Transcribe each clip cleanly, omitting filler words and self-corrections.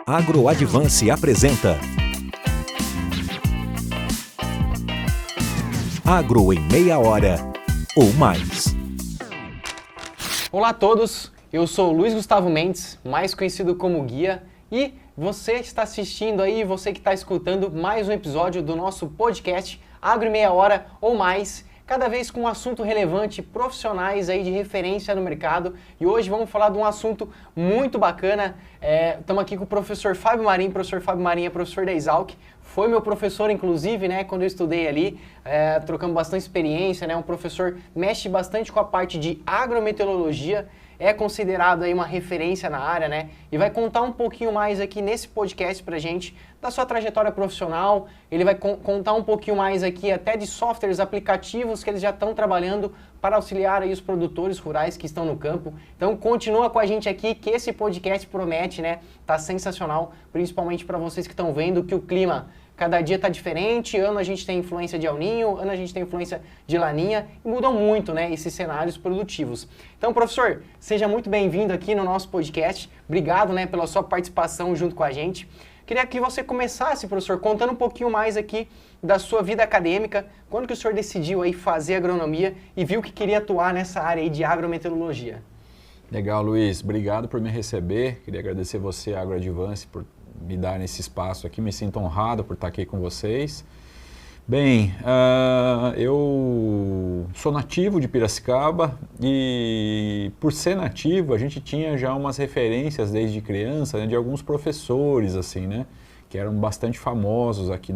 AgroAdvance apresenta Agro em Meia Hora ou Mais. Olá a todos, eu sou Luiz Gustavo Mendes, mais conhecido como Guia, e você está assistindo aí, você que está escutando mais um episódio do nosso podcast Agro em Meia Hora ou Mais, cada vez com um assunto relevante, profissionais aí de referência no mercado. E hoje vamos falar de um assunto muito bacana. Estamos aqui com o professor Fábio Marim. O professor Fábio Marim é professor da Exalc. Foi meu professor, inclusive, né, quando eu estudei ali. Trocamos bastante experiência, né? Um professor mexe bastante com a parte de agrometeorologia. É considerado aí uma referência na área, né? E vai contar um pouquinho mais aqui nesse podcast pra gente da sua trajetória profissional. Ele vai contar um pouquinho mais aqui até de softwares, aplicativos que eles já estão trabalhando para auxiliar aí os produtores rurais que estão no campo. Então continua com a gente aqui que esse podcast promete, né? Tá sensacional, principalmente para vocês que estão vendo que o clima cada dia está diferente, ano a gente tem influência de El Niño, ano a gente tem influência de Laninha, e mudam muito, né, esses cenários produtivos. Então, professor, seja muito bem-vindo aqui no nosso podcast. Obrigado, né, pela sua participação junto com a gente. Queria que você começasse, professor, contando um pouquinho mais aqui da sua vida acadêmica, quando que o senhor decidiu aí fazer agronomia e viu que queria atuar nessa área aí de agrometeorologia. Legal, Luiz. Obrigado por me receber. Queria agradecer você, AgroAdvance, por me dar esse espaço aqui. Me sinto honrado por estar aqui com vocês. Bem, eu sou nativo de Piracicaba e, por ser nativo, a gente tinha já umas referências desde criança, né, de alguns professores, assim, né, que eram bastante famosos aqui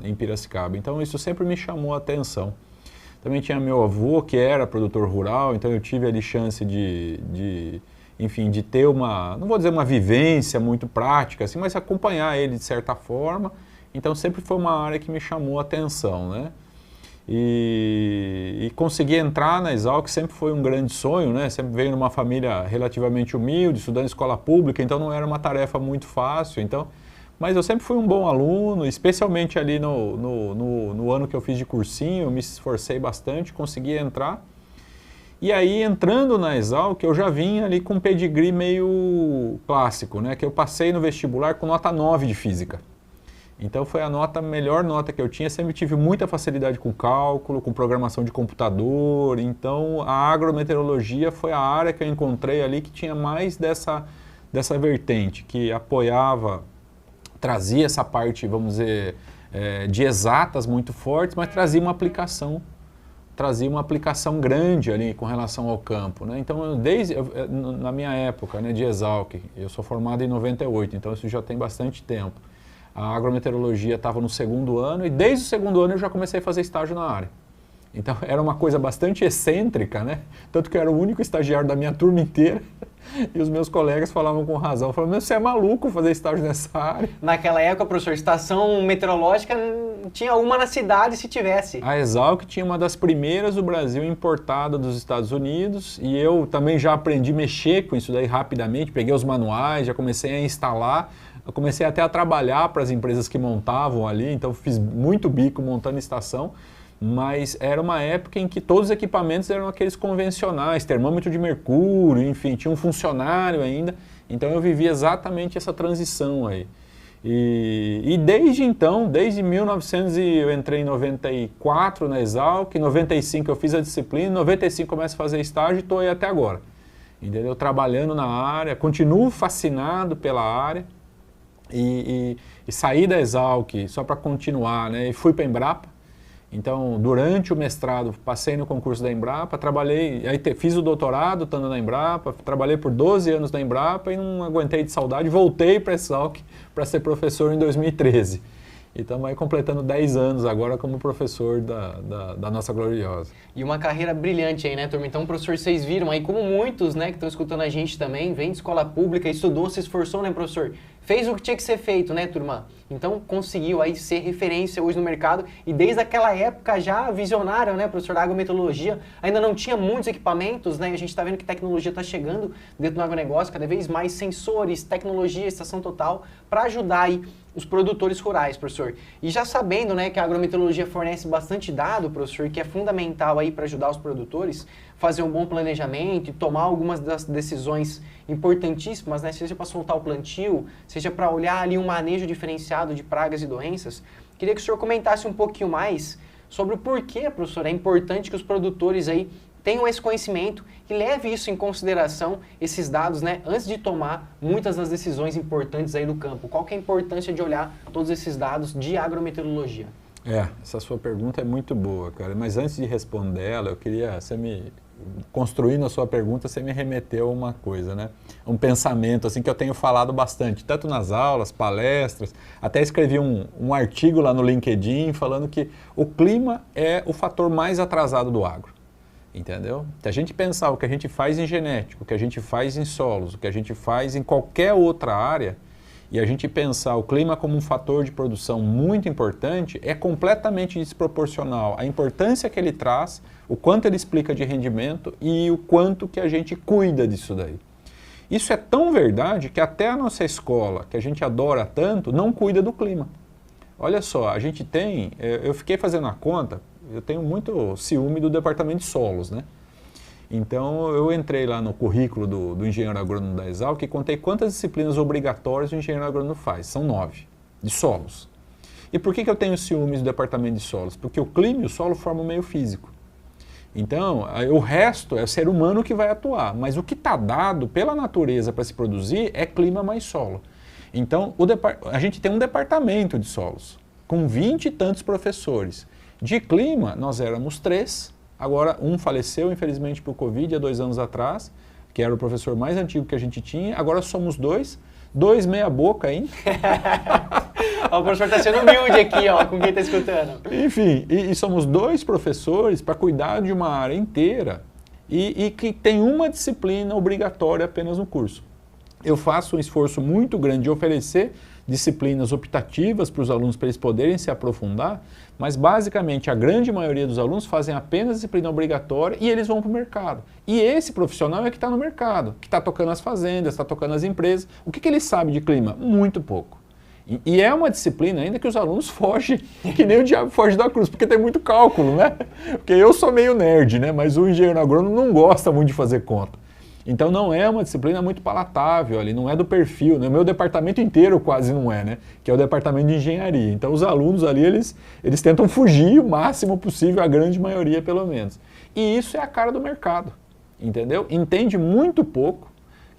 em Piracicaba. Então, isso sempre me chamou a atenção. Também tinha meu avô, que era produtor rural, então eu tive ali chance enfim, de ter uma, não vou dizer uma vivência muito prática, assim, mas acompanhar ele de certa forma. Então sempre foi uma área que me chamou a atenção, né? E conseguir entrar na Exalc sempre foi um grande sonho, né? Sempre veio numa família relativamente humilde, estudando em escola pública, então não era uma tarefa muito fácil, então... Mas eu sempre fui um bom aluno, especialmente ali no ano que eu fiz de cursinho, eu me esforcei bastante, consegui entrar. E aí, entrando na Exalc, eu já vim ali com um pedigree meio clássico, né? Que eu passei no vestibular com nota 9 de física. Então foi a melhor nota que eu tinha, sempre tive muita facilidade com cálculo, com programação de computador. Então a agrometeorologia foi a área que eu encontrei ali que tinha mais dessa vertente, que apoiava, trazia essa parte, vamos dizer, de exatas muito fortes, mas trazia uma aplicação grande ali com relação ao campo, né? Então, na minha época, né, de Exalc, eu sou formado em 98, então isso já tem bastante tempo. A agrometeorologia estava no segundo ano e desde o segundo ano eu já comecei a fazer estágio na área. Então era uma coisa bastante excêntrica, né? Tanto que eu era o único estagiário da minha turma inteira e os meus colegas falavam com razão, falavam, mas você é maluco fazer estágio nessa área. Naquela época, professor, estação meteorológica tinha uma na cidade se tivesse. A Exalc tinha uma das primeiras do Brasil importada dos Estados Unidos e eu também já aprendi a mexer com isso daí rapidamente, peguei os manuais, já comecei a instalar. Eu comecei até a trabalhar para as empresas que montavam ali, então fiz muito bico montando estação, mas era uma época em que todos os equipamentos eram aqueles convencionais, termômetro de mercúrio, enfim, tinha um funcionário ainda, então eu vivi exatamente essa transição aí. E desde então, desde 1900 eu entrei em 94 na Exalc, em 95 eu fiz a disciplina, em 95 começo a fazer estágio e estou aí até agora, entendeu? Trabalhando na área, continuo fascinado pela área. E saí da Exalc só para continuar, né? E fui para a Embrapa. Então, durante o mestrado, passei no concurso da Embrapa, trabalhei, aí fiz o doutorado estando na Embrapa, trabalhei por 12 anos na Embrapa e não aguentei de saudade, voltei para a Exalc para ser professor em 2013. E estamos aí completando 10 anos agora como professor da nossa gloriosa. E uma carreira brilhante aí, né, turma? Então, professor, vocês viram aí como muitos, né, que estão escutando a gente também, vem de escola pública, estudou, se esforçou, né, professor? Fez o que tinha que ser feito, né, turma? Então, conseguiu aí ser referência hoje no mercado e desde aquela época já visionário, né, professor, da agrometeorologia. Ainda não tinha muitos equipamentos, né, a gente está vendo que tecnologia está chegando dentro do agronegócio, cada vez mais sensores, tecnologia, estação total, para ajudar aí os produtores rurais, professor. E já sabendo, né, que a agrometeorologia fornece bastante dado, professor, que é fundamental aí para ajudar os produtores fazer um bom planejamento e tomar algumas das decisões importantíssimas, né, seja para soltar o plantio, seja para olhar ali um manejo diferenciado de pragas e doenças. Queria que o senhor comentasse um pouquinho mais sobre o porquê, professor, é importante que os produtores aí tenham esse conhecimento e leve isso em consideração, esses dados, né, antes de tomar muitas das decisões importantes aí no campo. Qual que é a importância de olhar todos esses dados de agrometeorologia? Essa sua pergunta é muito boa, cara. Mas antes de responder ela, eu queria, construindo a sua pergunta, você me remeteu a uma coisa, né? Um pensamento assim que eu tenho falado bastante, tanto nas aulas, palestras, até escrevi um artigo lá no LinkedIn falando que o clima é o fator mais atrasado do agro. Entendeu? Se a gente pensar o que a gente faz em genética, o que a gente faz em solos, o que a gente faz em qualquer outra área, e a gente pensar o clima como um fator de produção muito importante, é completamente desproporcional a importância que ele traz, o quanto ele explica de rendimento e o quanto que a gente cuida disso daí. Isso é tão verdade que até a nossa escola, que a gente adora tanto, não cuida do clima. Olha só, a gente tem, eu fiquei fazendo a conta, eu tenho muito ciúme do departamento de solos, né? Então eu entrei lá no currículo do engenheiro agrônomo da Exalc e contei quantas disciplinas obrigatórias o engenheiro agrônomo faz. São 9, de solos. E por que eu tenho ciúmes do departamento de solos? Porque o clima e o solo formam o meio físico. Então, o resto é o ser humano que vai atuar, mas o que está dado pela natureza para se produzir é clima mais solo. Então, a gente tem um departamento de solos, com 20 e tantos professores. De clima, nós éramos 3, agora um faleceu, infelizmente, por Covid, há 2 anos atrás, que era o professor mais antigo que a gente tinha, agora somos 2 meia boca ainda. O professor está sendo humilde aqui, ó, com quem está escutando. Enfim, e somos 2 professores para cuidar de uma área inteira e que tem uma disciplina obrigatória apenas no curso. Eu faço um esforço muito grande de oferecer disciplinas optativas para os alunos para eles poderem se aprofundar, mas basicamente a grande maioria dos alunos fazem apenas disciplina obrigatória e eles vão para o mercado. E esse profissional é que está no mercado, que está tocando as fazendas, está tocando as empresas. O que ele sabe de clima? Muito pouco. E é uma disciplina ainda que os alunos fogem, que nem o diabo foge da cruz, porque tem muito cálculo, né? Porque eu sou meio nerd, né? Mas o engenheiro agrônomo não gosta muito de fazer conta. Então não é uma disciplina muito palatável ali, não é do perfil, né? O meu departamento inteiro quase não é, né? Que é o departamento de engenharia. Então os alunos ali, eles tentam fugir o máximo possível, a grande maioria pelo menos. E isso é a cara do mercado, entendeu? Entende muito pouco,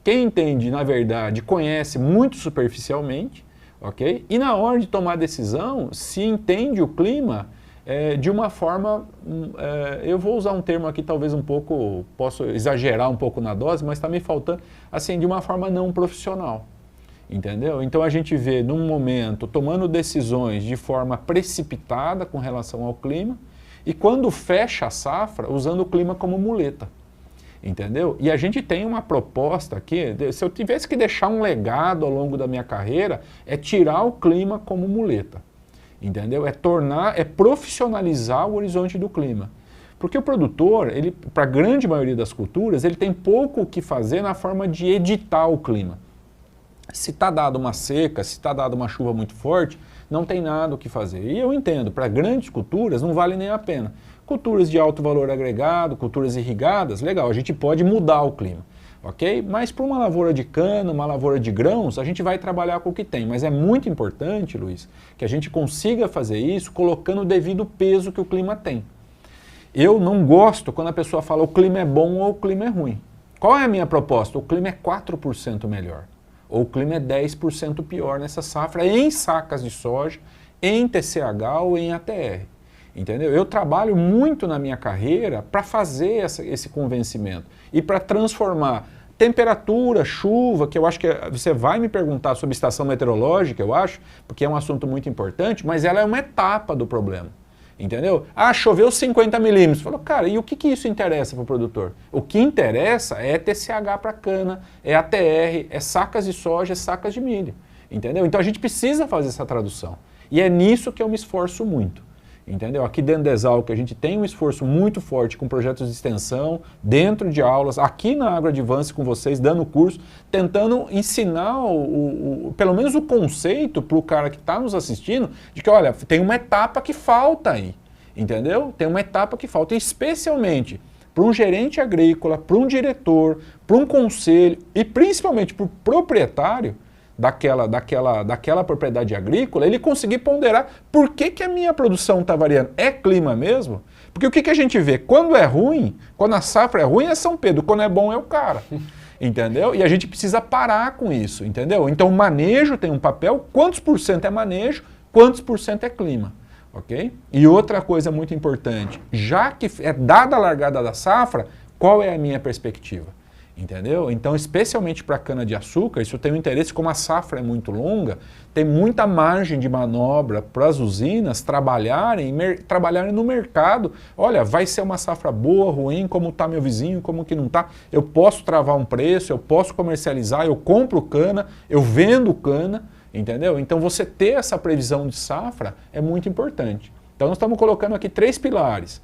quem entende, na verdade, conhece muito superficialmente, ok? E na hora de tomar decisão, se entende o clima de uma forma, eu vou usar um termo aqui talvez um pouco, posso exagerar um pouco na dose, mas está me faltando, assim, de uma forma não profissional, entendeu? Então a gente vê num momento tomando decisões de forma precipitada com relação ao clima e quando fecha a safra usando o clima como muleta, entendeu? E a gente tem uma proposta aqui, se eu tivesse que deixar um legado ao longo da minha carreira, é tirar o clima como muleta. Entendeu? É profissionalizar o horizonte do clima. Porque o produtor, para a grande maioria das culturas, ele tem pouco o que fazer na forma de editar o clima. Se está dado uma seca, se está dado uma chuva muito forte, não tem nada o que fazer. E eu entendo, para grandes culturas não vale nem a pena. Culturas de alto valor agregado, culturas irrigadas, legal, a gente pode mudar o clima. Ok? Mas para uma lavoura de cana, uma lavoura de grãos, a gente vai trabalhar com o que tem. Mas é muito importante, Luiz, que a gente consiga fazer isso colocando o devido peso que o clima tem. Eu não gosto quando a pessoa fala o clima é bom ou o clima é ruim. Qual é a minha proposta? O clima é 4% melhor. Ou o clima é 10% pior nessa safra em sacas de soja, em TCH ou em ATR. Entendeu? Eu trabalho muito na minha carreira para fazer esse convencimento e para transformar temperatura, chuva, que eu acho que você vai me perguntar sobre estação meteorológica, eu acho, porque é um assunto muito importante, mas ela é uma etapa do problema. Entendeu? Ah, choveu 50 milímetros. Falou, cara, e o que isso interessa para o produtor? O que interessa é TCH para cana, é ATR, é sacas de soja, é sacas de milho. Entendeu? Então a gente precisa fazer essa tradução. E é nisso que eu me esforço muito. entendeu? Aqui dentro da Exalc a gente tem um esforço muito forte com projetos de extensão, dentro de aulas, aqui na AgroAdvance com vocês, dando curso, tentando ensinar pelo menos o conceito para o cara que está nos assistindo, de que, olha, tem uma etapa que falta aí, entendeu? Tem uma etapa que falta, especialmente para um gerente agrícola, para um diretor, para um conselho e principalmente para o proprietário daquela propriedade agrícola, ele conseguir ponderar por que a minha produção está variando. É clima mesmo? Porque o que a gente vê? Quando é ruim, quando a safra é ruim é São Pedro, quando é bom é o cara. Entendeu? E a gente precisa parar com isso, entendeu? Então o manejo tem um papel, quantos por cento é manejo, quantos por cento é clima. Ok? E outra coisa muito importante, já que é dada a largada da safra, qual é a minha perspectiva? Entendeu? Então, especialmente para a cana-de-açúcar, isso tem um interesse, como a safra é muito longa, tem muita margem de manobra para as usinas trabalharem no mercado. Olha, vai ser uma safra boa, ruim, como está meu vizinho, como que não está. Eu posso travar um preço, eu posso comercializar, eu compro cana, eu vendo cana, entendeu? Então, você ter essa previsão de safra é muito importante. Então, nós estamos colocando aqui 3 pilares.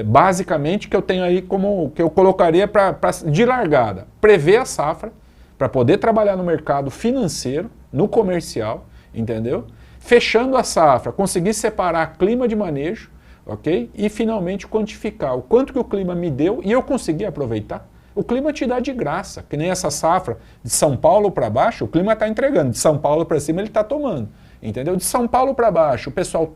Basicamente que eu tenho aí como que eu colocaria de largada, prever a safra para poder trabalhar no mercado financeiro, no comercial, entendeu? Fechando a safra, conseguir separar clima de manejo, ok? E finalmente quantificar o quanto que o clima me deu e eu consegui aproveitar. O clima te dá de graça, que nem essa safra de São Paulo para baixo, o clima está entregando, de São Paulo para cima ele está tomando. Entendeu? De São Paulo para baixo, o pessoal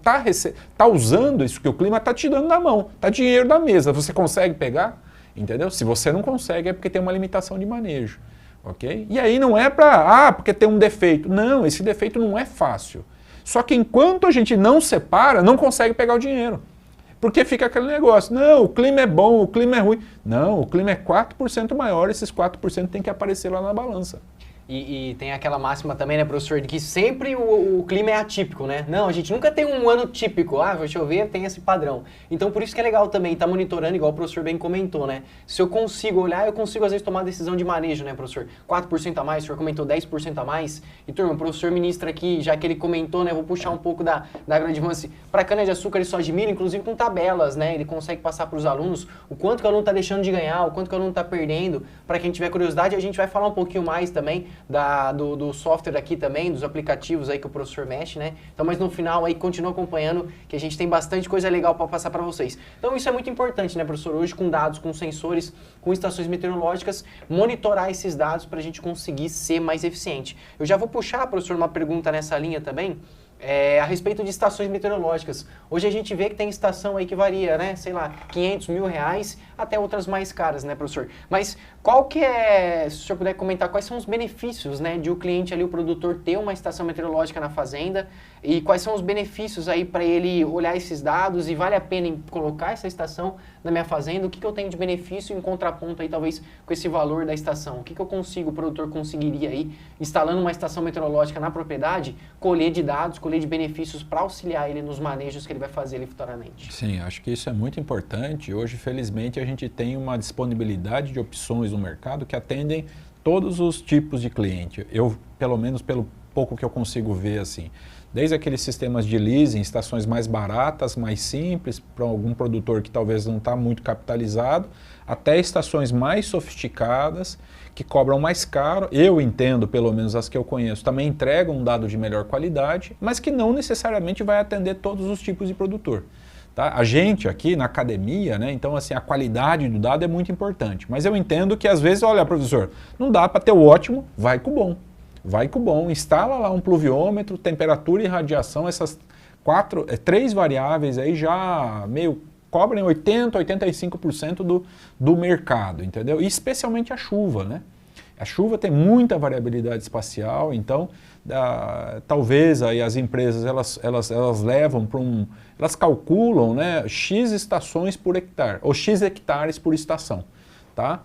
tá usando isso que o clima está te dando na mão, tá dinheiro na mesa, você consegue pegar? Entendeu? Se você não consegue é porque tem uma limitação de manejo, ok? E aí não é porque tem um defeito. Não, esse defeito não é fácil. Só que enquanto a gente não separa, não consegue pegar o dinheiro. Porque fica aquele negócio, não, o clima é bom, o clima é ruim. Não, o clima é 4% maior, esses 4% tem que aparecer lá na balança. E tem aquela máxima também, né, professor, de que sempre o clima é atípico, né? Não, a gente nunca tem um ano típico. Ah, vai chover, tem esse padrão. Então, por isso que é legal também estar monitorando, igual o professor bem comentou, né? Se eu consigo olhar, eu consigo às vezes tomar decisão de manejo, né, professor? 4% a mais, o senhor comentou 10% a mais. E, turma, o professor ministra aqui, já que ele comentou, né, eu vou puxar um pouco da AgroAdvance para cana-de-açúcar e soja de milho, inclusive com tabelas, né? Ele consegue passar para os alunos o quanto que o aluno está deixando de ganhar, o quanto que o aluno está perdendo. Para quem tiver curiosidade, a gente vai falar um pouquinho mais também do software aqui também, dos aplicativos aí que o professor mexe, né? Então, mas no final aí continua acompanhando que a gente tem bastante coisa legal para passar para vocês. Então isso é muito importante, né, professor? Hoje com dados, com sensores, com estações meteorológicas, monitorar esses dados para a gente conseguir ser mais eficiente. Eu já vou puxar, professor, uma pergunta nessa linha também, a respeito de estações meteorológicas. Hoje a gente vê que tem estação aí que varia, né? Sei lá, 500 mil reais até outras mais caras, né, professor? Mas qual que é, se o senhor puder comentar, quais são os benefícios, né, de o cliente ali, o produtor, ter uma estação meteorológica na fazenda e quais são os benefícios aí para ele olhar esses dados e vale a pena colocar essa estação na minha fazenda? O que eu tenho de benefício em contraponto aí, talvez, com esse valor da estação? O que eu consigo, o produtor conseguiria aí, instalando uma estação meteorológica na propriedade, colher de dados, colher de benefícios para auxiliar ele nos manejos que ele vai fazer ali futuramente? Sim, acho que isso é muito importante. Hoje, felizmente, a gente tem uma disponibilidade de opções no mercado que atendem todos os tipos de cliente. Eu, pelo menos pelo pouco que eu consigo ver, assim, desde aqueles sistemas de leasing, estações mais baratas, mais simples, para algum produtor que talvez não está muito capitalizado, até estações mais sofisticadas, que cobram mais caro. Eu entendo, pelo menos as que eu conheço, também entregam um dado de melhor qualidade, mas que não necessariamente vai atender todos os tipos de produtor. Tá? A gente aqui na academia, né, então assim, a qualidade do dado é muito importante, mas eu entendo que às vezes, olha, professor, não dá para ter o ótimo, vai com o bom. Vai com o bom, instala lá um pluviômetro, temperatura e radiação, essas 3 variáveis aí já meio cobrem 80%, 85% do mercado, entendeu? E especialmente a chuva, né? A chuva tem muita variabilidade espacial, então talvez aí as empresas elas levam para elas calculam, né, X estações por hectare, ou X hectares por estação, tá?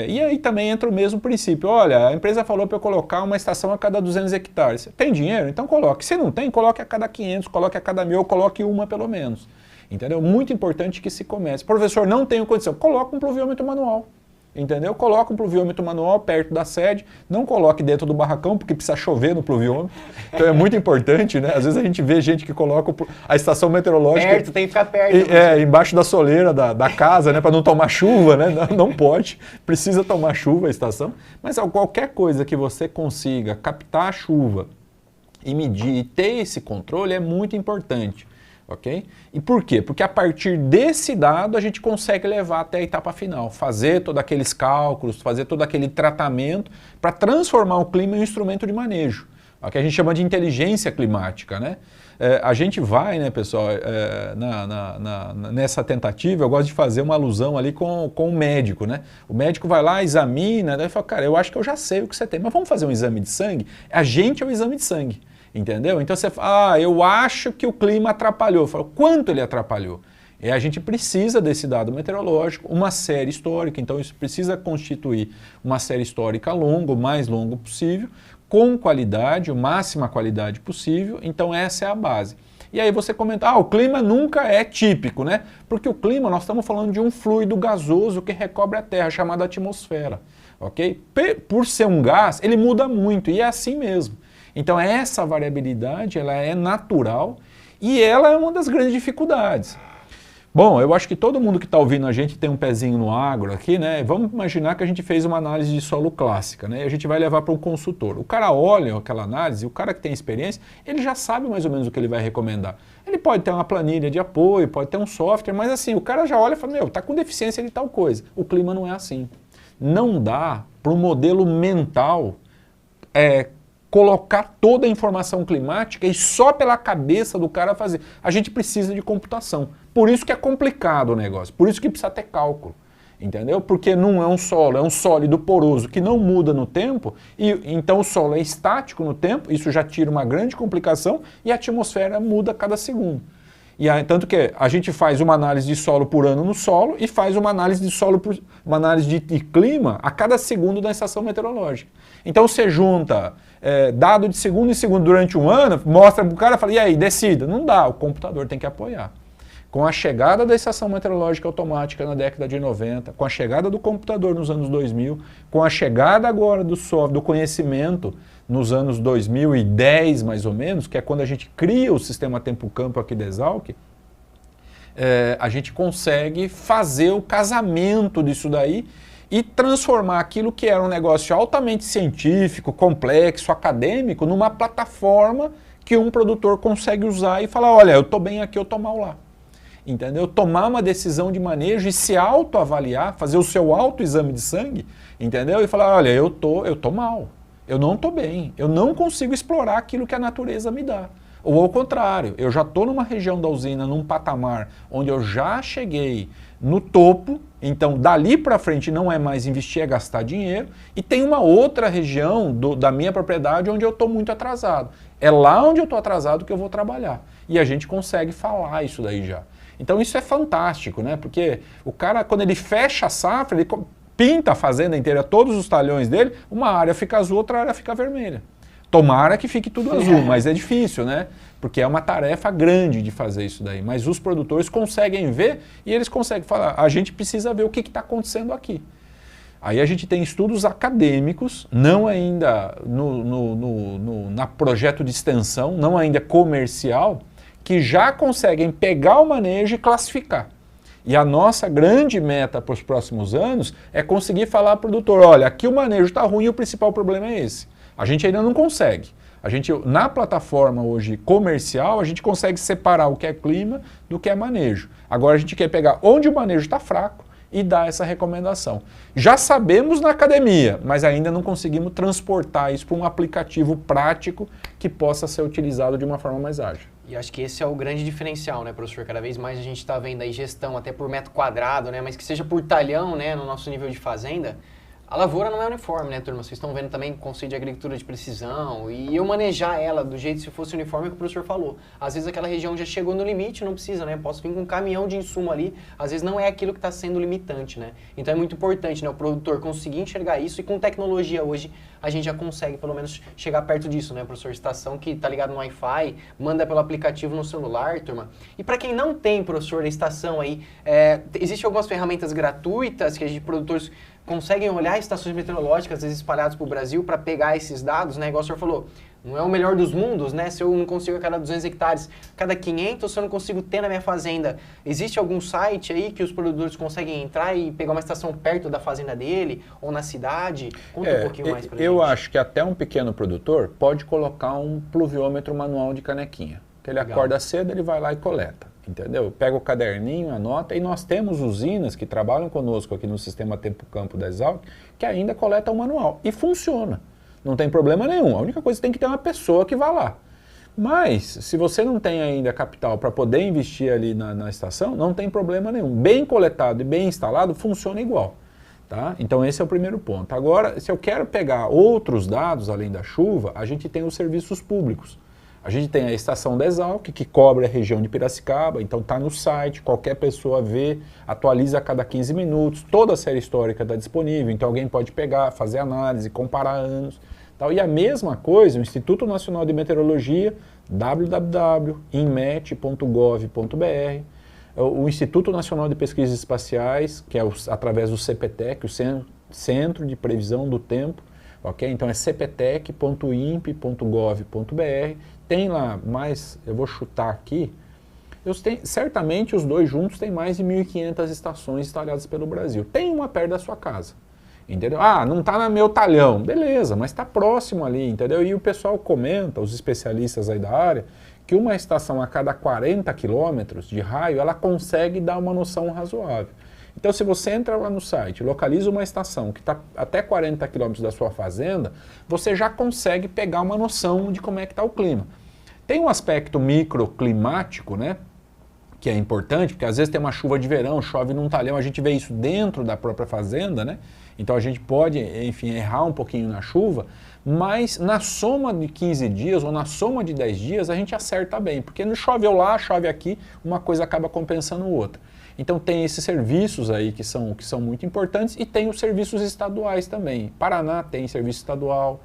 E aí também entra o mesmo princípio. Olha, a empresa falou para eu colocar uma estação a cada 200 hectares. Tem dinheiro? Então coloque. Se não tem, coloque a cada 500, coloque a cada 1000, coloque uma pelo menos. Entendeu? Muito importante que se comece. Professor, não tenho condição. Coloque um pluviômetro manual. entendeu? Coloca um pluviômetro manual perto da sede, não coloque dentro do barracão, porque precisa chover no pluviômetro. Então é muito importante, né? Às vezes a gente vê gente que coloca a estação meteorológica... Perto, tem que ficar perto. Embaixo da soleira da casa, né? Para não tomar chuva, né? Não pode, precisa tomar chuva a estação. Mas qualquer coisa que você consiga captar a chuva e medir e ter esse controle é muito importante. Ok? E por quê? Porque a partir desse dado a gente consegue levar até a etapa final, fazer todos aqueles cálculos, fazer todo aquele tratamento para transformar o clima em um instrumento de manejo, o que a gente chama de inteligência climática, né? A gente vai, né, pessoal, nessa tentativa, eu gosto de fazer uma alusão ali com o médico, né? O médico vai lá, examina, daí fala, cara, eu acho que eu já sei o que você tem, mas vamos fazer um exame de sangue? A gente é o exame de sangue. Entendeu? Então você fala, eu acho que o clima atrapalhou. Eu falo, quanto ele atrapalhou? E a gente precisa desse dado meteorológico, uma série histórica, então isso precisa constituir uma série histórica longa, o mais longo possível, com qualidade, a máxima qualidade possível, então essa é a base. E aí você comenta, o clima nunca é típico, né? Porque o clima, nós estamos falando de um fluido gasoso que recobre a Terra, chamado atmosfera, ok? Por ser um gás, ele muda muito, e é assim mesmo. Então essa variabilidade ela é natural e ela é uma das grandes dificuldades. Bom, eu acho que todo mundo que está ouvindo a gente tem um pezinho no agro aqui, né? Vamos imaginar que a gente fez uma análise de solo clássica, né? E a gente vai levar para um consultor. O cara olha aquela análise, o cara que tem experiência, ele já sabe mais ou menos o que ele vai recomendar. Ele pode ter uma planilha de apoio, pode ter um software, mas assim, o cara já olha e fala, tá com deficiência de tal coisa. O clima não é assim. Não dá para um modelo mental colocar toda a informação climática e só pela cabeça do cara fazer. A gente precisa de computação. Por isso que é complicado o negócio, por isso que precisa ter cálculo, entendeu? Porque não é um solo, é um sólido poroso que não muda no tempo, e então o solo é estático no tempo, isso já tira uma grande complicação, e a atmosfera muda a cada segundo. E tanto que a gente faz uma análise de solo por ano no solo e faz uma análise de solo, uma análise de clima a cada segundo da estação meteorológica. Então você junta dado de segundo em segundo durante um ano, mostra para o cara e fala, e aí, decida. Não dá, o computador tem que apoiar. Com a chegada da estação meteorológica automática na década de 90, com a chegada do computador nos anos 2000, com a chegada agora do software, do conhecimento nos anos 2010 mais ou menos, que é quando a gente cria o sistema tempo-campo aqui da Exalc, a gente consegue fazer o casamento disso daí e transformar aquilo que era um negócio altamente científico, complexo, acadêmico, numa plataforma que um produtor consegue usar e falar, olha, eu estou bem aqui, eu estou mal lá. Entendeu? Tomar uma decisão de manejo e se autoavaliar, fazer o seu autoexame de sangue, entendeu? E falar, olha, eu tô mal, eu não estou bem, eu não consigo explorar aquilo que a natureza me dá. Ou ao contrário, eu já estou numa região da usina, num patamar onde eu já cheguei no topo, então dali para frente não é mais investir, é gastar dinheiro, e tem uma outra região da minha propriedade onde eu estou muito atrasado. É lá onde eu estou atrasado que eu vou trabalhar. E a gente consegue falar isso daí já. Então isso é fantástico, né? Porque o cara, quando ele fecha a safra, ele pinta a fazenda inteira, todos os talhões dele, uma área fica azul, outra área fica vermelha. Tomara que fique tudo azul, mas é difícil, né? Porque é uma tarefa grande de fazer isso daí. Mas os produtores conseguem ver e eles conseguem falar, a gente precisa ver o que está acontecendo aqui. Aí a gente tem estudos acadêmicos, não ainda na projeto de extensão, não ainda comercial, que já conseguem pegar o manejo e classificar. E a nossa grande meta para os próximos anos é conseguir falar ao produtor, olha, aqui o manejo está ruim e o principal problema é esse. A gente ainda não consegue. A gente, na plataforma hoje comercial, a gente consegue separar o que é clima do que é manejo. Agora a gente quer pegar onde o manejo está fraco e dar essa recomendação. Já sabemos na academia, mas ainda não conseguimos transportar isso para um aplicativo prático que possa ser utilizado de uma forma mais ágil. E acho que esse é o grande diferencial, né, professor? Cada vez mais a gente está vendo aí gestão até por metro quadrado, né, mas que seja por talhão, né, no nosso nível de fazenda. A lavoura não é uniforme, né, turma? Vocês estão vendo também o conceito de agricultura de precisão e eu manejar ela do jeito se fosse uniforme que o professor falou. Às vezes aquela região já chegou no limite, não precisa, né? Posso vir com um caminhão de insumo ali, às vezes não é aquilo que está sendo limitante, né? Então é muito importante, né, o produtor conseguir enxergar isso e com tecnologia hoje a gente já consegue pelo menos chegar perto disso, né, professor? Estação que está ligado no Wi-Fi, manda pelo aplicativo no celular, turma. E para quem não tem, professor, a estação aí, existem algumas ferramentas gratuitas que a gente, produtores, conseguem olhar estações meteorológicas, às vezes espalhadas para o Brasil, para pegar esses dados, né? Igual o senhor falou, não é o melhor dos mundos, né? Se eu não consigo a cada 200 hectares, cada 500, se eu não consigo ter na minha fazenda, existe algum site aí que os produtores conseguem entrar e pegar uma estação perto da fazenda dele ou na cidade? Conta um pouquinho mais pra gente. Eu acho que até um pequeno produtor pode colocar um pluviômetro manual de canequinha. Que ele acorda cedo, ele vai lá e coleta, entendeu? Pega o caderninho, anota, e nós temos usinas que trabalham conosco aqui no sistema Tempo-Campo da Exalc, que ainda coletam o manual. E funciona. Não tem problema nenhum. A única coisa é que tem que ter uma pessoa que vá lá. Mas, se você não tem ainda capital para poder investir ali na estação, não tem problema nenhum. Bem coletado e bem instalado, funciona igual. Tá? Então, esse é o primeiro ponto. Agora, se eu quero pegar outros dados além da chuva, a gente tem os serviços públicos. A gente tem a estação da Exalc, que cobre a região de Piracicaba, então está no site, qualquer pessoa vê, atualiza a cada 15 minutos, toda a série histórica está disponível, então alguém pode pegar, fazer análise, comparar anos. Tal. E a mesma coisa, o Instituto Nacional de Meteorologia, www.inmet.gov.br, o Instituto Nacional de Pesquisas Espaciais, que é através do CPTEC, o Centro de Previsão do Tempo, ok? Então é cptec.imp.gov.br, tem lá mais, eu vou chutar aqui, certamente os dois juntos têm mais de 1.500 estações instaladas pelo Brasil. Tem uma perto da sua casa, entendeu? Ah, não está no meu talhão, beleza, mas está próximo ali, entendeu? E o pessoal comenta, os especialistas aí da área, que uma estação a cada 40 quilômetros de raio, ela consegue dar uma noção razoável. Então, se você entra lá no site, localiza uma estação que está até 40 quilômetros da sua fazenda, você já consegue pegar uma noção de como é que está o clima. Tem um aspecto microclimático, né, que é importante, porque às vezes tem uma chuva de verão, chove num talhão, a gente vê isso dentro da própria fazenda, né? Então a gente pode, enfim, errar um pouquinho na chuva, mas na soma de 15 dias ou na soma de 10 dias a gente acerta bem, porque não choveu lá, chove aqui, uma coisa acaba compensando outra. Então tem esses serviços aí que são muito importantes e tem os serviços estaduais também. Paraná tem serviço estadual,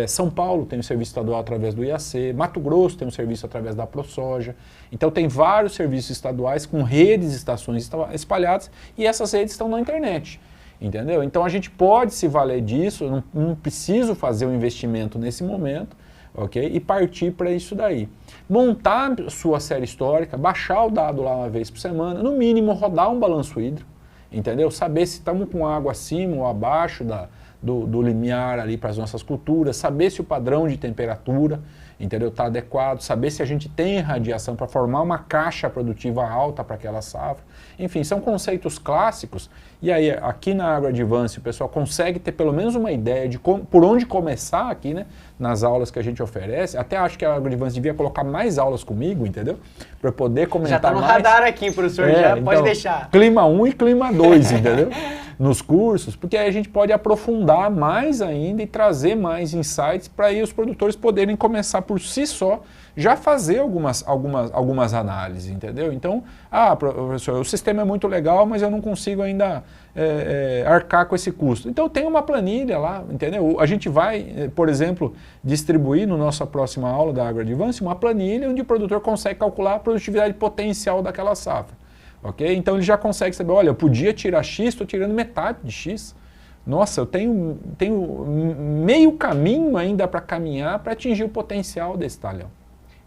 São Paulo tem um serviço estadual através do IAC, Mato Grosso tem um serviço através da ProSoja. Então tem vários serviços estaduais com redes de estações espalhadas e essas redes estão na internet. Entendeu? Então a gente pode se valer disso, não preciso fazer um investimento nesse momento, ok? E partir para isso daí. Montar sua série histórica, baixar o dado lá uma vez por semana, no mínimo rodar um balanço hídrico, entendeu? Saber se estamos com água acima ou abaixo do limiar ali para as nossas culturas, saber se o padrão de temperatura, entendeu, está adequado, saber se a gente tem radiação para formar uma caixa produtiva alta para aquela safra. Enfim, são conceitos clássicos e aí aqui na AgroAdvance o pessoal consegue ter pelo menos uma ideia de por onde começar aqui, né, nas aulas que a gente oferece. Até acho que a AgroAdvance devia colocar mais aulas comigo, entendeu? Para poder comentar mais. Já está no radar aqui, professor, já então, pode deixar. Clima 1 e Clima 2, entendeu? Nos cursos, porque aí a gente pode aprofundar mais ainda e trazer mais insights para aí os produtores poderem começar por si só já fazer algumas análises, entendeu? Então, professor, o sistema é muito legal, mas eu não consigo ainda arcar com esse custo. Então tem uma planilha lá, entendeu? A gente vai, por exemplo, distribuir no nossa próxima aula da AgroAdvance uma planilha onde o produtor consegue calcular a produtividade potencial daquela safra. Okay? Então ele já consegue saber, olha, eu podia tirar X, estou tirando metade de X. Nossa, eu tenho meio caminho ainda para caminhar para atingir o potencial desse talhão.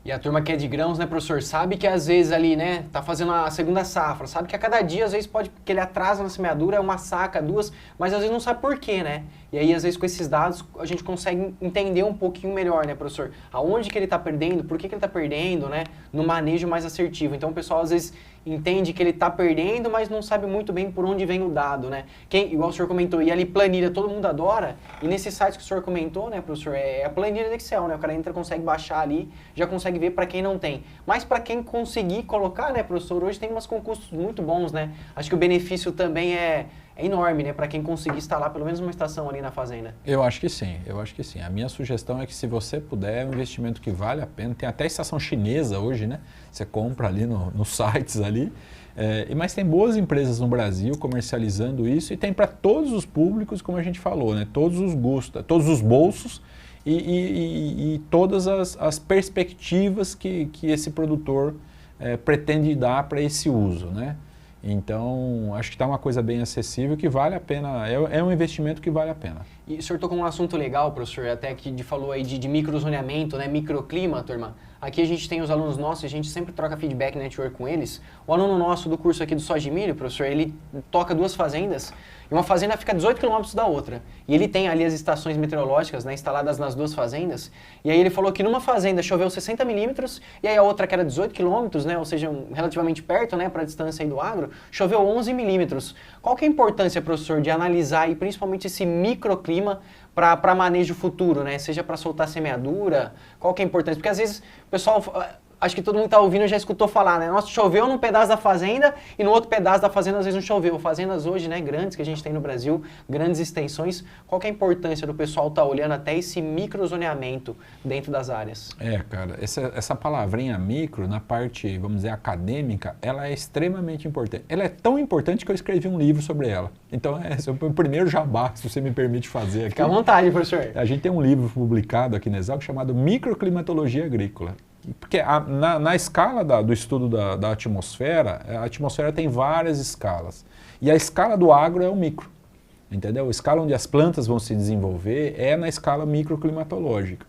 E a turma que é de grãos, né, professor, sabe que às vezes ali, né, tá fazendo a segunda safra, sabe que a cada dia, às vezes pode, que ele atrasa na semeadura, uma saca, duas, mas às vezes não sabe por quê, né? E aí, às vezes, com esses dados, a gente consegue entender um pouquinho melhor, né, professor? Aonde que ele está perdendo, por que ele está perdendo, né, no manejo mais assertivo. Então, o pessoal, às vezes, entende que ele está perdendo, mas não sabe muito bem por onde vem o dado, né? Igual o senhor comentou, e ali planilha todo mundo adora, e nesses sites que o senhor comentou, né, professor, é a planilha do Excel, né? O cara entra, consegue baixar ali, já consegue ver para quem não tem. Mas para quem conseguir colocar, né, professor, hoje tem umas com custos muito bons, né? Acho que o benefício também é enorme, né, para quem conseguir instalar pelo menos uma estação ali na fazenda. Eu acho que sim, eu acho que sim. A minha sugestão é que se você puder, é um investimento que vale a pena. Tem até estação chinesa hoje, né? Você compra ali nos sites ali. Mas tem boas empresas no Brasil comercializando isso e tem para todos os públicos, como a gente falou, né? Todos os gostos, todos os bolsos e todas as perspectivas que esse produtor pretende dar para esse uso, né? Então, acho que está uma coisa bem acessível que vale a pena, é um investimento que vale a pena. E o senhor tocou um assunto legal, professor, até que falou aí de microzoneamento, né, microclima, turma. Aqui a gente tem os alunos nossos, a gente sempre troca feedback network com eles. O aluno nosso do curso aqui do Soja de Milho, professor, ele toca 2 fazendas e uma fazenda fica a 18 quilômetros da outra. E ele tem ali as estações meteorológicas, né, instaladas nas 2 fazendas. E aí ele falou que numa fazenda choveu 60 milímetros e aí a outra que era 18 quilômetros, né, ou seja, relativamente perto, né, para a distância aí do agro, choveu 11 milímetros. Qual que é a importância, professor, de analisar e principalmente esse microclima para manejo futuro, né? Seja para soltar semeadura, qual que é a importância? Porque às vezes o pessoal, acho que todo mundo que está ouvindo já escutou falar, né? Nossa, choveu num pedaço da fazenda e no outro pedaço da fazenda às vezes não choveu. Fazendas hoje, né, grandes que a gente tem no Brasil, grandes extensões. Qual que é a importância do pessoal estar olhando até esse microzoneamento dentro das áreas? Cara, essa palavrinha micro, na parte, vamos dizer, acadêmica, ela é extremamente importante. Ela é tão importante que eu escrevi um livro sobre ela. Então, esse é o primeiro jabá, se você me permite fazer aqui. Fica à vontade, professor. A gente tem um livro publicado aqui na Exalc chamado Microclimatologia Agrícola. Porque na escala do estudo da atmosfera, a atmosfera tem várias escalas. E a escala do agro é o micro, entendeu? A escala onde as plantas vão se desenvolver é na escala microclimatológica.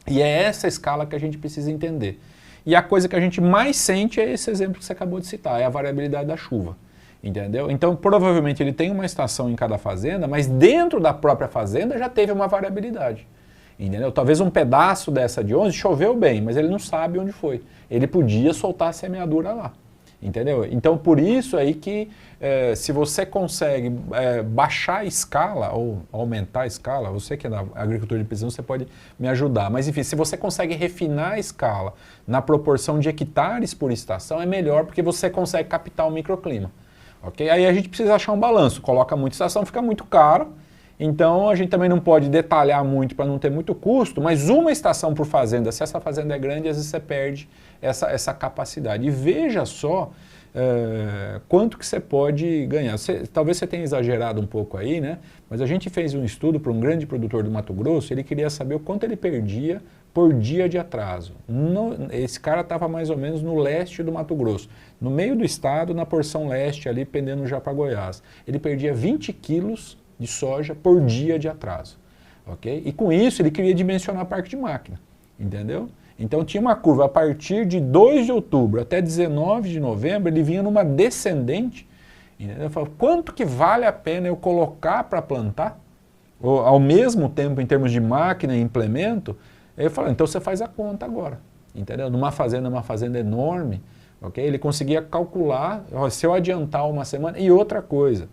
E é essa escala que a gente precisa entender. E a coisa que a gente mais sente é esse exemplo que você acabou de citar, é a variabilidade da chuva. Entendeu? Então, provavelmente ele tem uma estação em cada fazenda, mas dentro da própria fazenda já teve uma variabilidade. Entendeu? Talvez um pedaço dessa de 11 choveu bem, mas ele não sabe onde foi. Ele podia soltar a semeadura lá. Entendeu? Então, por isso aí que se você consegue baixar a escala ou aumentar a escala, você que é da agricultura de precisão, você pode me ajudar. Mas, enfim, se você consegue refinar a escala na proporção de hectares por estação, é melhor porque você consegue captar o microclima. Okay? Aí a gente precisa achar um balanço. Coloca muita estação, fica muito caro. Então, a gente também não pode detalhar muito para não ter muito custo, mas uma estação por fazenda, se essa fazenda é grande, às vezes você perde essa capacidade. E veja só quanto que você pode ganhar. Talvez você tenha exagerado um pouco aí, né? Mas a gente fez um estudo para um grande produtor do Mato Grosso, ele queria saber o quanto ele perdia por dia de atraso. Esse cara estava mais ou menos no leste do Mato Grosso, no meio do estado, na porção leste, ali pendendo já para Goiás. Ele perdia 20 quilos de soja por dia de atraso, ok? E com isso ele queria dimensionar a parque de máquina, entendeu? Então tinha uma curva, a partir de 2 de outubro até 19 de novembro, ele vinha numa descendente, entendeu? Eu falo, quanto que vale a pena eu colocar para plantar? Ou, ao mesmo tempo, em termos de máquina e implemento, eu falo, então você faz a conta agora, entendeu? Uma fazenda enorme, ok? Ele conseguia calcular, se eu adiantar uma semana, e outra coisa,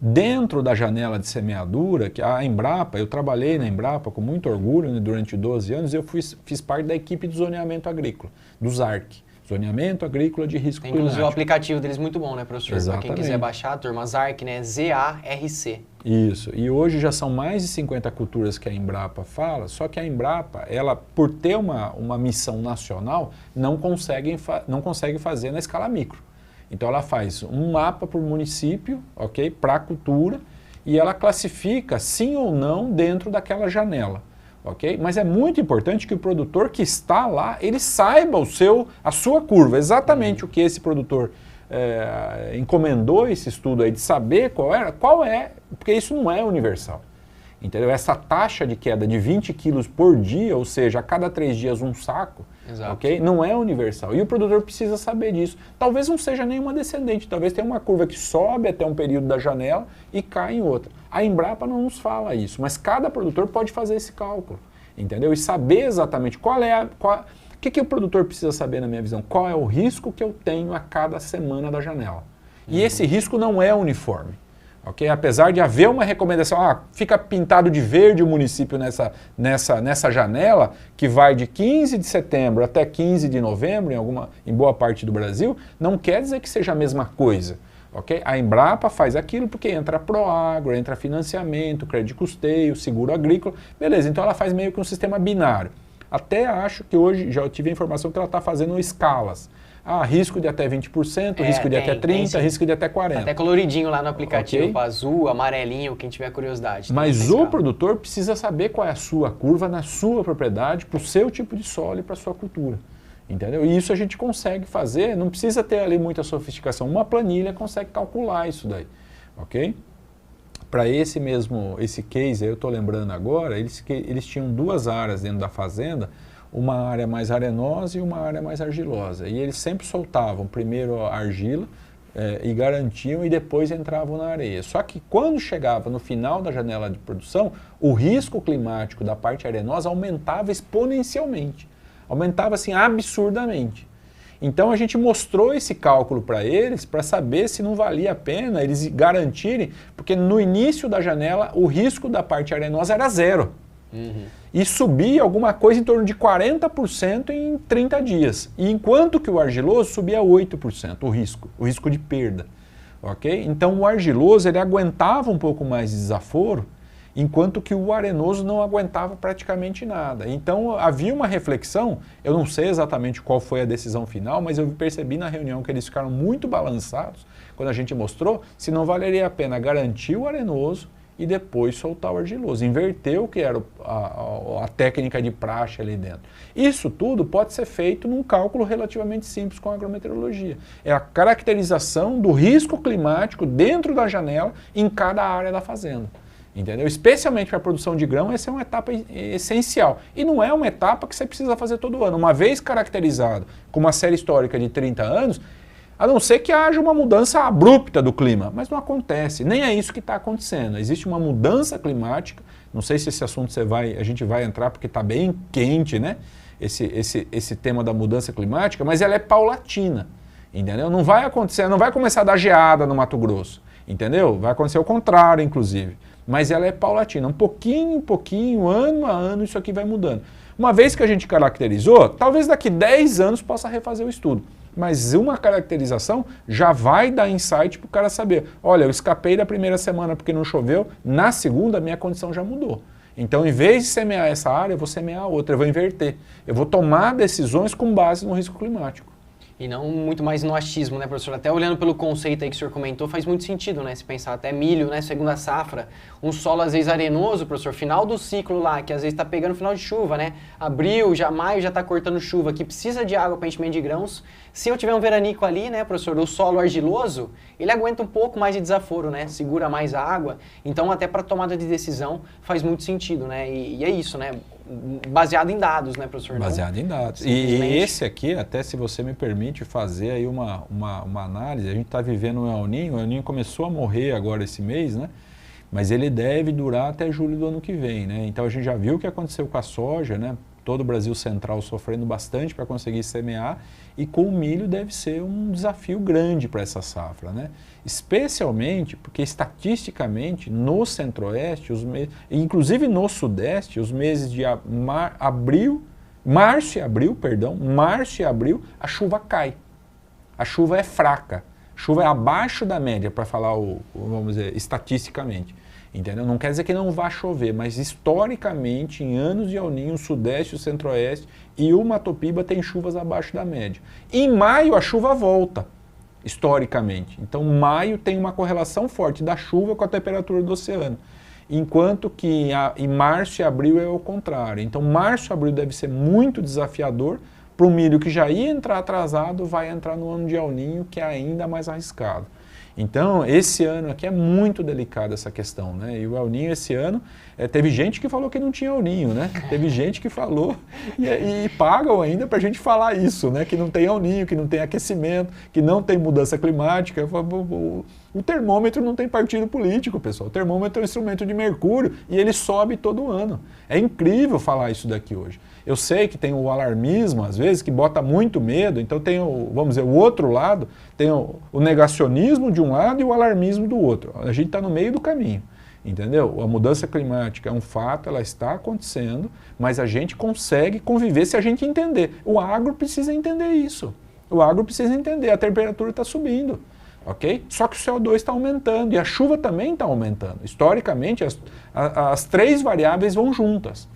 dentro da janela de semeadura, que a Embrapa, eu trabalhei na Embrapa com muito orgulho, né, durante 12 anos, eu fiz parte da equipe de zoneamento agrícola, do ZARC, Zoneamento Agrícola de Risco Climático. Inclusive o aplicativo deles muito bom, né, professor? Exatamente. Para quem quiser baixar, turma, ZARC, né, Z-A-R-C. Isso, e hoje já são mais de 50 culturas que a Embrapa fala, só que a Embrapa, ela, por ter uma missão nacional, não consegue fazer na escala micro. Então ela faz um mapa por município, ok, para a cultura, e ela classifica sim ou não dentro daquela janela, ok? Mas é muito importante que o produtor que está lá, ele saiba a sua curva, exatamente o que esse produtor encomendou esse estudo aí, de saber qual é, porque isso não é universal. Entendeu? Essa taxa de queda de 20 quilos por dia, ou seja, a cada 3 dias um saco, okay? Não é universal. E o produtor precisa saber disso. Talvez não seja nenhuma descendente, talvez tenha uma curva que sobe até um período da janela e cai em outra. A Embrapa não nos fala isso, mas cada produtor pode fazer esse cálculo, entendeu? E saber exatamente o que o produtor precisa saber, na minha visão, qual é o risco que eu tenho a cada semana da janela. E esse risco não é uniforme. Okay? Apesar de haver uma recomendação, fica pintado de verde o município nessa janela, que vai de 15 de setembro até 15 de novembro, em boa parte do Brasil, não quer dizer que seja a mesma coisa. Okay? A Embrapa faz aquilo porque entra Proagro, entra financiamento, crédito de custeio, seguro agrícola, beleza, então ela faz meio que um sistema binário. Até acho que hoje, já tive a informação que ela está fazendo escalas. Risco de até 20%, risco de até 30%, risco de até 40%. Até coloridinho lá no aplicativo, okay? Azul, amarelinho, quem tiver curiosidade. Mas o produtor precisa saber qual é a sua curva na sua propriedade, para o seu tipo de solo e para a sua cultura. Entendeu? E isso a gente consegue fazer, não precisa ter ali muita sofisticação. Uma planilha consegue calcular isso daí, ok? Para esse case aí, eu estou lembrando agora, eles tinham 2 áreas dentro da fazenda, uma área mais arenosa e uma área mais argilosa. E eles sempre soltavam primeiro a argila e garantiam e depois entravam na areia. Só que quando chegava no final da janela de produção, o risco climático da parte arenosa aumentava exponencialmente. Aumentava assim absurdamente. Então a gente mostrou esse cálculo para eles para saber se não valia a pena eles garantirem, porque no início da janela o risco da parte arenosa era 0. E subia alguma coisa em torno de 40% em 30 dias. E enquanto que o argiloso subia 8% o risco de perda. Okay? Então o argiloso ele aguentava um pouco mais de desaforo, enquanto que o arenoso não aguentava praticamente nada. Então havia uma reflexão, eu não sei exatamente qual foi a decisão final, mas eu percebi na reunião que eles ficaram muito balançados quando a gente mostrou se não valeria a pena garantir o arenoso e depois soltar o argiloso, inverter o que era a técnica de praxe ali dentro. Isso tudo pode ser feito num cálculo relativamente simples com a agrometeorologia. É a caracterização do risco climático dentro da janela em cada área da fazenda. Entendeu? Especialmente para a produção de grão, essa é uma etapa essencial. E não é uma etapa que você precisa fazer todo ano. Uma vez caracterizado com uma série histórica de 30 anos, a não ser que haja uma mudança abrupta do clima, mas não acontece, nem é isso que está acontecendo. Existe uma mudança climática, não sei se esse assunto a gente vai entrar porque está bem quente, né? Esse tema da mudança climática, mas ela é paulatina, entendeu? Não vai acontecer, não vai começar a dar geada no Mato Grosso, entendeu? Vai acontecer o contrário, inclusive, mas ela é paulatina, um pouquinho, ano a ano isso aqui vai mudando. Uma vez que a gente caracterizou, talvez daqui 10 anos possa refazer o estudo. Mas uma caracterização já vai dar insight para o cara saber, olha, eu escapei da primeira semana porque não choveu, na segunda minha condição já mudou. Então, em vez de semear essa área, eu vou semear a outra, eu vou inverter. Eu vou tomar decisões com base no risco climático. E não muito mais no achismo, né, professor? Até olhando pelo conceito aí que o senhor comentou, faz muito sentido, né? Se pensar até milho, né, segunda safra, um solo às vezes arenoso, professor, final do ciclo lá, que às vezes está pegando final de chuva, né? Abril, maio já está cortando chuva, que precisa de água para enchimento de grãos. Se eu tiver um veranico ali, né, professor, o solo argiloso, ele aguenta um pouco mais de desaforo, né? Segura mais a água. Então, até para tomada de decisão faz muito sentido, né? E é isso, né? Baseado em dados, né, professor? Baseado em dados. E esse aqui, até se você me permite fazer aí uma análise, a gente está vivendo o El Niño começou a morrer agora esse mês, né? Mas ele deve durar até julho do ano que vem, né? Então a gente já viu o que aconteceu com a soja, né? Todo o Brasil Central sofrendo bastante para conseguir semear, e com o milho deve ser um desafio grande para essa safra, né? Especialmente porque estatisticamente no Centro-Oeste, inclusive no Sudeste, os meses de março e abril, a chuva cai. A chuva é fraca, a chuva é abaixo da média, para falar, vamos dizer, estatisticamente. Entendeu? Não quer dizer que não vá chover, mas historicamente, em anos de El Niño, o Sudeste, o Centro-Oeste e o Mato Piba tem chuvas abaixo da média. Em maio, a chuva volta, historicamente. Então, maio tem uma correlação forte da chuva com a temperatura do oceano. Enquanto que em março e abril é o contrário. Então, março e abril deve ser muito desafiador para o milho que já ia entrar atrasado, vai entrar no ano de El Niño, que é ainda mais arriscado. Então, esse ano aqui é muito delicado essa questão, né? E o El Niño esse ano, teve gente que falou que não tinha El Niño, né? Teve gente que falou e pagam ainda para a gente falar isso, né? Que não tem El Niño, que não tem aquecimento, que não tem mudança climática. O termômetro não tem partido político, pessoal. O termômetro é um instrumento de mercúrio e ele sobe todo ano. É incrível falar isso daqui hoje. Eu sei que tem o alarmismo, às vezes, que bota muito medo, então tem vamos dizer, o outro lado, tem o negacionismo de um lado e o alarmismo do outro. A gente está no meio do caminho, entendeu? A mudança climática é um fato, ela está acontecendo, mas a gente consegue conviver se a gente entender. O agro precisa entender isso. O agro precisa entender, a temperatura está subindo. Okay? Só que o CO2 está aumentando e a chuva também está aumentando. Historicamente, as três variáveis vão juntas.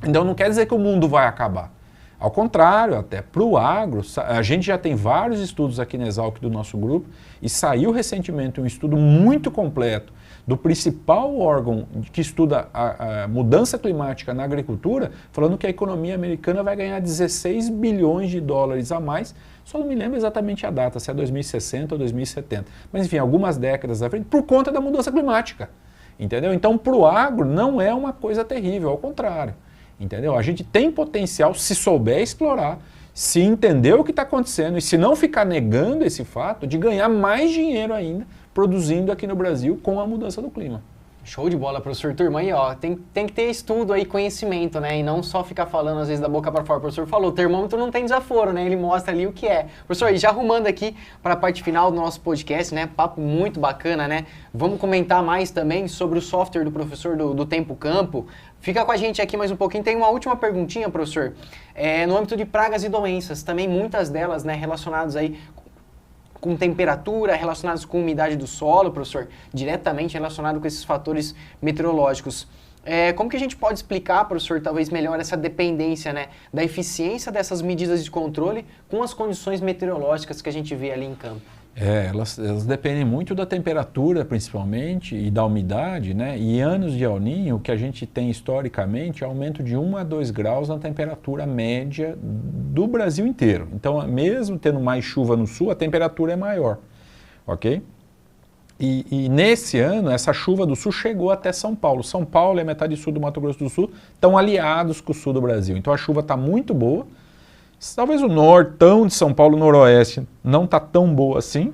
Então não quer dizer que o mundo vai acabar. Ao contrário, até para o agro, a gente já tem vários estudos aqui na Exalc do nosso grupo e saiu recentemente um estudo muito completo do principal órgão que estuda a mudança climática na agricultura, falando que a economia americana vai ganhar 16 bilhões de dólares a mais, só não me lembro exatamente a data, se é 2060 ou 2070. Mas enfim, algumas décadas à frente, por conta da mudança climática. Entendeu? Então, para o agro não é uma coisa terrível, ao contrário. Entendeu? A gente tem potencial, se souber explorar, se entender o que está acontecendo e se não ficar negando esse fato, de ganhar mais dinheiro ainda produzindo aqui no Brasil com a mudança do clima. Show de bola, professor. Turma, aí ó, tem que ter estudo aí, conhecimento, né? E não só ficar falando às vezes da boca para fora. O professor falou, o termômetro não tem desaforo, né? Ele mostra ali o que é. Professor, e já arrumando aqui para a parte final do nosso podcast, né? Papo muito bacana, né? Vamos comentar mais também sobre o software do professor do Tempo Campo. Fica com a gente aqui mais um pouquinho. Tem uma última perguntinha, professor. No âmbito de pragas e doenças, também muitas delas, né, relacionadas aí com temperatura, relacionados com umidade do solo, professor, diretamente relacionado com esses fatores meteorológicos. Como que a gente pode explicar, professor, talvez melhor essa dependência, né, da eficiência dessas medidas de controle com as condições meteorológicas que a gente vê ali em campo? Elas dependem muito da temperatura, principalmente, e da umidade, né? E anos de El Niño, o que a gente tem historicamente é aumento de 1 a 2 graus na temperatura média do Brasil inteiro. Então, mesmo tendo mais chuva no sul, a temperatura é maior, ok? E nesse ano, essa chuva do sul chegou até São Paulo. São Paulo e a metade sul do Mato Grosso do Sul estão aliados com o sul do Brasil. Então, a chuva está muito boa. Talvez o nortão de São Paulo, noroeste, não está tão boa assim,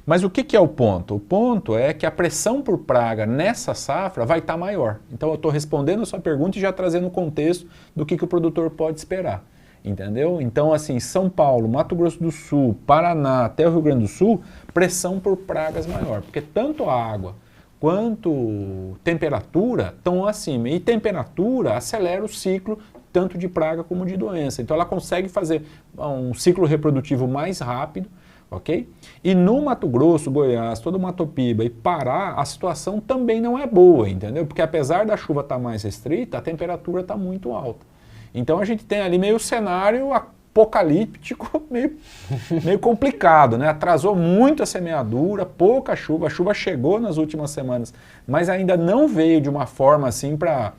mas o que é o ponto? O ponto é que a pressão por praga nessa safra vai estar maior. Então eu estou respondendo a sua pergunta e já trazendo o contexto do que o produtor pode esperar, entendeu? Então assim, São Paulo, Mato Grosso do Sul, Paraná, até o Rio Grande do Sul, pressão por pragas maior, porque tanto a água quanto temperatura estão acima, e temperatura acelera o ciclo tanto de praga como de doença. Então ela consegue fazer um ciclo reprodutivo mais rápido, ok? E no Mato Grosso, Goiás, todo o Mato Piba e Pará, a situação também não é boa, entendeu? Porque apesar da chuva estar mais restrita, a temperatura está muito alta. Então a gente tem ali meio cenário apocalíptico, meio complicado, né? Atrasou muito a semeadura, pouca chuva, a chuva chegou nas últimas semanas, mas ainda não veio de uma forma assim para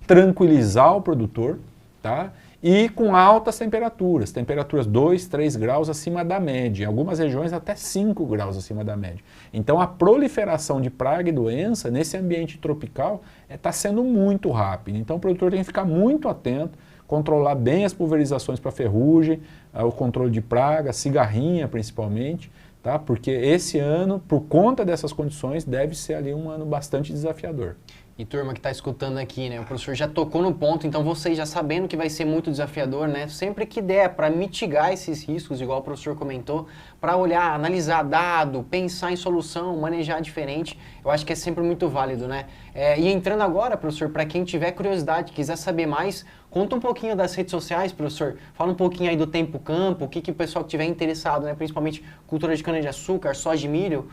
tranquilizar o produtor, tá? E com altas temperaturas 2, 3 graus acima da média, em algumas regiões até 5 graus acima da média. Então a proliferação de praga e doença nesse ambiente tropical está sendo muito rápida. Então o produtor tem que ficar muito atento, controlar bem as pulverizações para ferrugem, o controle de praga, cigarrinha principalmente, tá? Porque esse ano, por conta dessas condições, deve ser ali um ano bastante desafiador. E turma que está escutando aqui, né? O professor já tocou no ponto, então vocês já sabendo que vai ser muito desafiador, né? Sempre que der para mitigar esses riscos, igual o professor comentou, para olhar, analisar dado, pensar em solução, manejar diferente, eu acho que é sempre muito válido, né? E entrando agora, professor, para quem tiver curiosidade, quiser saber mais, conta um pouquinho das redes sociais, professor. Fala um pouquinho aí do Tempo Campo, o que o pessoal que tiver interessado, né? Principalmente cultura de cana-de-açúcar, soja de milho,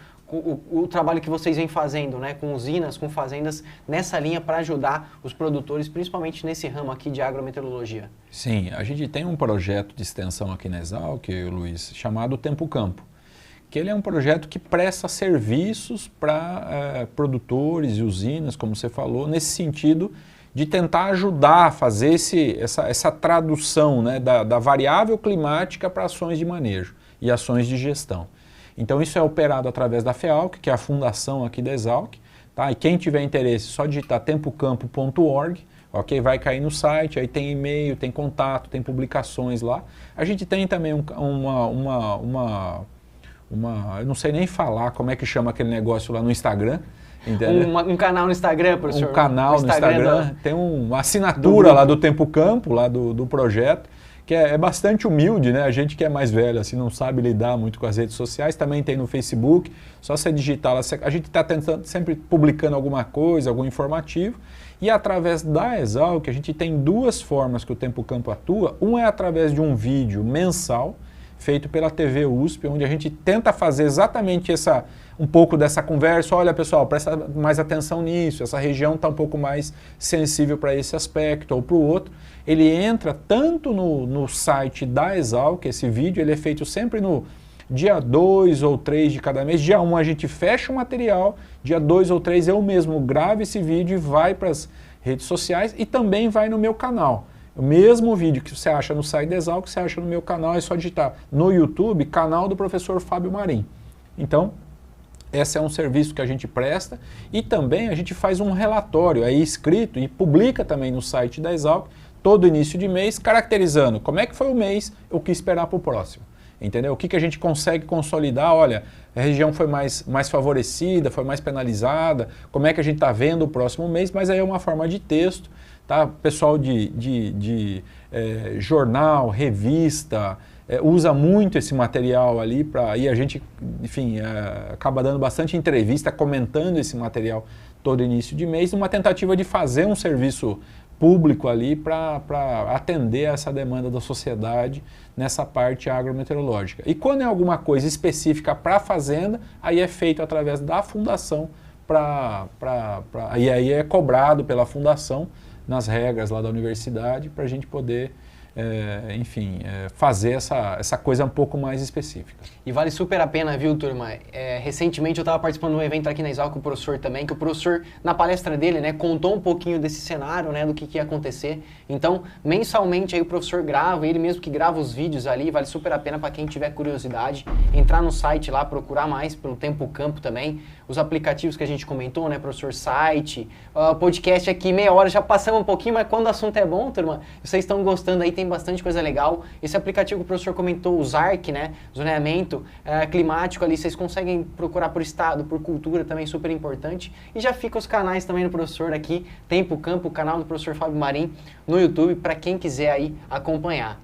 o trabalho que vocês vêm fazendo, né, com usinas, com fazendas, nessa linha para ajudar os produtores, principalmente nesse ramo aqui de agrometeorologia. Sim, a gente tem um projeto de extensão aqui na Exalc, Luiz, chamado Tempo Campo, que ele é um projeto que presta serviços para produtores e usinas, como você falou, nesse sentido de tentar ajudar a fazer essa tradução, né, da variável climática para ações de manejo e ações de gestão. Então isso é operado através da FEALC, que é a fundação aqui da Exalc, tá? E quem tiver interesse, só digitar tempocampo.org, ok? Vai cair no site, aí tem e-mail, tem contato, tem publicações lá. A gente tem também eu não sei nem falar como é que chama aquele negócio lá no Instagram, entendeu? Um canal no Instagram, professor? Um canal no Instagram, tem uma assinatura lá do Tempo Campo, lá do projeto, que é bastante humilde, né? A gente que é mais velho, assim, não sabe lidar muito com as redes sociais, também tem no Facebook, só você digitar lá, a gente está tentando, sempre publicando alguma coisa, algum informativo, e através da Exalc, a gente tem duas formas que o Tempo Campo atua, uma é através de um vídeo mensal, feito pela TV USP, onde a gente tenta fazer exatamente um pouco dessa conversa. Olha, pessoal, presta mais atenção nisso, essa região está um pouco mais sensível para esse aspecto ou para o outro. Ele entra tanto no site da Exalc, esse vídeo, ele é feito sempre no dia 2 ou 3 de cada mês, dia 1 a gente fecha o material, dia 2 ou 3 eu mesmo gravo esse vídeo e vai para as redes sociais e também vai no meu canal. O mesmo vídeo que você acha no site da Exalc, que você acha no meu canal, é só digitar no YouTube, canal do professor Fábio Marim. Então, esse é um serviço que a gente presta e também a gente faz um relatório aí escrito e publica também no site da Exalc todo início de mês, caracterizando como é que foi o mês, o que esperar para o próximo. Entendeu? O que a gente consegue consolidar, olha, a região foi mais favorecida, foi mais penalizada, como é que a gente está vendo o próximo mês, mas aí é uma forma de texto, tá? Pessoal de jornal, revista, usa muito esse material ali e a gente, enfim, acaba dando bastante entrevista, comentando esse material todo início de mês, numa tentativa de fazer um serviço público ali para atender essa demanda da sociedade nessa parte agrometeorológica. E quando é alguma coisa específica para a fazenda, aí é feito através da fundação, e aí é cobrado pela fundação nas regras lá da universidade para a gente poder fazer essa coisa um pouco mais específica. E vale super a pena, viu, turma? Recentemente eu estava participando de um evento aqui na Exalc com o professor também, que o professor, na palestra dele, né, contou um pouquinho desse cenário, né, do que ia acontecer. Então, mensalmente aí o professor grava, ele mesmo que grava os vídeos ali, vale super a pena para quem tiver curiosidade, entrar no site lá, procurar mais pelo Tempo Campo também, os aplicativos que a gente comentou, né, professor, site, podcast aqui, meia hora, já passamos um pouquinho, mas quando o assunto é bom, turma, vocês estão gostando aí, tem bastante coisa legal. Esse aplicativo que o professor comentou, o ZARC, né, zoneamento climático ali, vocês conseguem procurar por estado, por cultura também, super importante. E já fica os canais também do professor aqui, Tempo Campo, o canal do professor Fábio Marim no YouTube, para quem quiser aí acompanhar.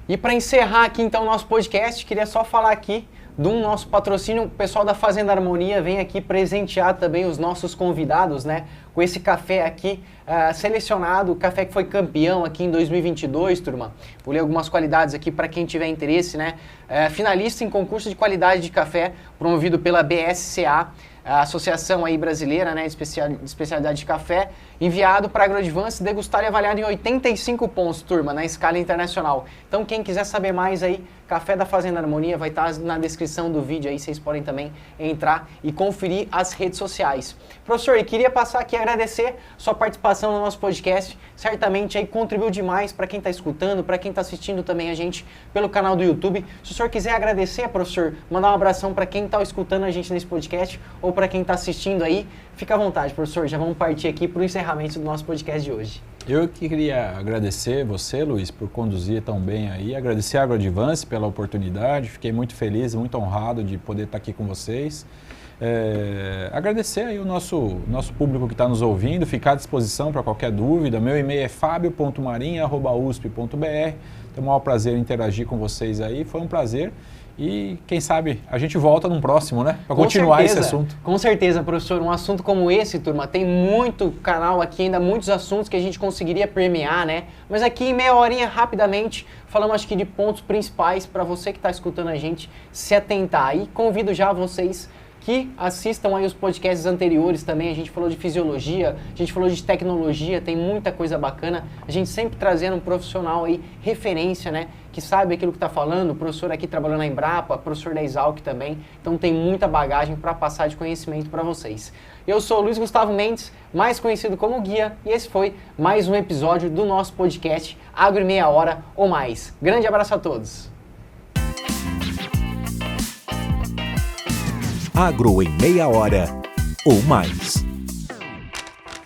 E para encerrar aqui então o nosso podcast, queria só falar aqui do nosso patrocínio, o pessoal da Fazenda Harmonia vem aqui presentear também os nossos convidados, né, com esse café aqui selecionado, o café que foi campeão aqui em 2022, turma. Vou ler algumas qualidades aqui para quem tiver interesse, né, finalista em concurso de qualidade de café promovido pela BSCA, a Associação aí brasileira, né, de especialidade de café, enviado para AgroAdvance, degustado e avaliado em 85 pontos, turma, na escala internacional. Então, quem quiser saber mais aí, Café da Fazenda Harmonia vai estar na descrição do vídeo aí, vocês podem também entrar e conferir as redes sociais. Professor, eu queria passar aqui e agradecer sua participação no nosso podcast, certamente aí contribuiu demais para quem está escutando, para quem está assistindo também a gente pelo canal do YouTube. Se o senhor quiser agradecer, professor, mandar um abração para quem está escutando a gente nesse podcast ou para quem está assistindo aí, fica à vontade, professor, já vamos partir aqui para o encerramento do nosso podcast de hoje. Eu que queria agradecer você, Luiz, por conduzir tão bem aí, agradecer a AgroAdvance pela oportunidade, fiquei muito feliz, muito honrado de poder estar aqui com vocês. Agradecer aí o nosso público que está nos ouvindo, ficar à disposição para qualquer dúvida. Meu e-mail é fabio.marim@usp.br. Tenho o maior prazer em interagir com vocês aí, foi um prazer. E quem sabe a gente volta num próximo, né? Para continuar esse assunto. Com certeza, professor. Um assunto como esse, turma, tem muito canal aqui, ainda muitos assuntos que a gente conseguiria permear, né? Mas aqui em meia horinha, rapidamente, falamos acho que de pontos principais para você que está escutando a gente se atentar. E convido já vocês que assistam aí os podcasts anteriores também, a gente falou de fisiologia, a gente falou de tecnologia, tem muita coisa bacana, a gente sempre trazendo um profissional aí, referência, né, que sabe aquilo que está falando, o professor aqui trabalhando na Embrapa, professor da Exalc também, então tem muita bagagem para passar de conhecimento para vocês. Eu sou o Luiz Gustavo Mendes, mais conhecido como Guia, e esse foi mais um episódio do nosso podcast Agro em Meia Hora ou Mais. Grande abraço a todos! Agro em Meia Hora ou Mais.